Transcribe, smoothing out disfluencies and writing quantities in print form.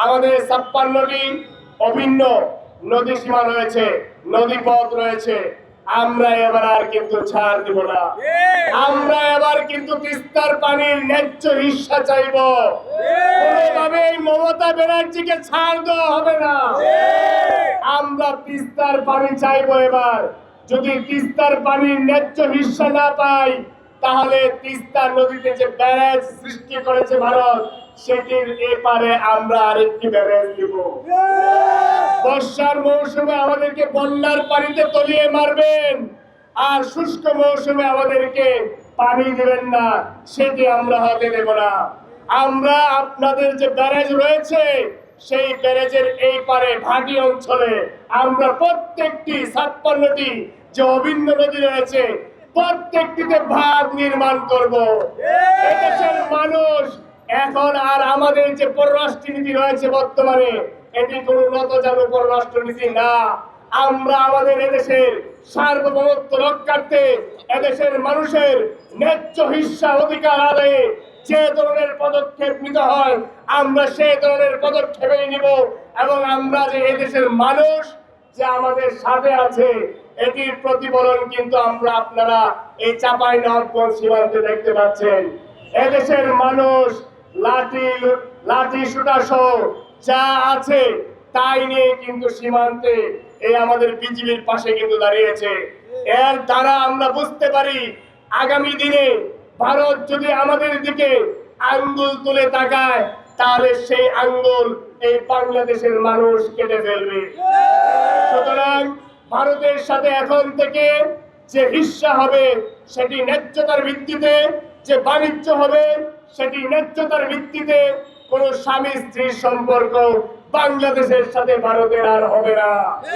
আমাদের 56টি অভিন্ন নদী সীমা রয়েছে, নদীপথ রয়েছে। আমরা এবার আর কিন্তু ছাড় দিব না। আমরা এবার কিন্তু তিস্তার পানির ন্যায্য হিস্সা চাইব। কোনোভাবেই মমতা ব্যানার্জিকে ছাড় দেওয়া হবে না। আমরা তিস্তার পানি চাইব। এবার যদি তিস্তার পানির ন্যায্য হিস্সা না পাই, তাহলে তিস্তা নদীতে যে ব্যারেজ সৃষ্টি করেছে ভারত, সেটির এপারে আমরা আরেকটি ব্যারেজ দিব। বর্ষার মৌসুমে আমাদেরকে বন্যার পানিতে তলিয়ে মারবেন, আর শুষ্ক মৌসুমে আমাদেরকে পানি দেবেন না, সেটি আমরা হতে দেব না। আমরা আপনাদের যে ব্যারেজ রয়েছে, সেই ব্যারেজের এই পারে ভাটি অঞ্চলে আমরা প্রত্যেকটি 56টি যে অভিন্ন নদী রয়েছে, প্রত্যেকটিতে ভাগ নির্মাণ করব। এদেশের মানুষ এখন আর আমাদের যে পররাষ্ট্রনীতি রয়েছে বর্তমানে, এটি কোন নতজানু পররাষ্ট্রনীতি না। আমরা আমাদের এদেশের সার্বভৌমত্ব রক্ষার্থে, এদেশের মানুষের ন্যায্য হিস্সা অধিকার আদায়ে যে ধরনের পদক্ষেপ নিতে হয়, আমরা সেই ধরনের পদক্ষেপই নিব। এবং আমরা যে এদেশের মানুষ যে আমাদের সাথে আছে, এটির প্রতিফলন কিন্তু আপনারা এই চাঁপাইনবাবগঞ্জ সীমান্তে দেখতে পাচ্ছেন। এদেশের মানুষ লাঠি সুটা সহ যা আছে তাই নিয়ে কিন্তু সীমান্তে এই আমাদের বিজিবির পাশে কিন্তু দাঁড়িয়েছে। এর দ্বারা আমরা বুঝতে পারি, আগামী দিনে ভারত যদি আমাদের দিকে আঙ্গুল তুলে তাকায়, তাহলে সেই আঙ্গুল এই বাংলাদেশের মানুষ কেটে ফেলবে। সুতরাং ভারতের সাথে এখন থেকে যে হিস্সা হবে, সেটি ন্যায্যতার ভিত্তিতে, যে বাণিজ্য হবে সেটি ন্যায্যতার ভিত্তিতে। কোন স্বামী স্ত্রীর সম্পর্ক বাংলাদেশের সাথে ভারতের আর হবে না।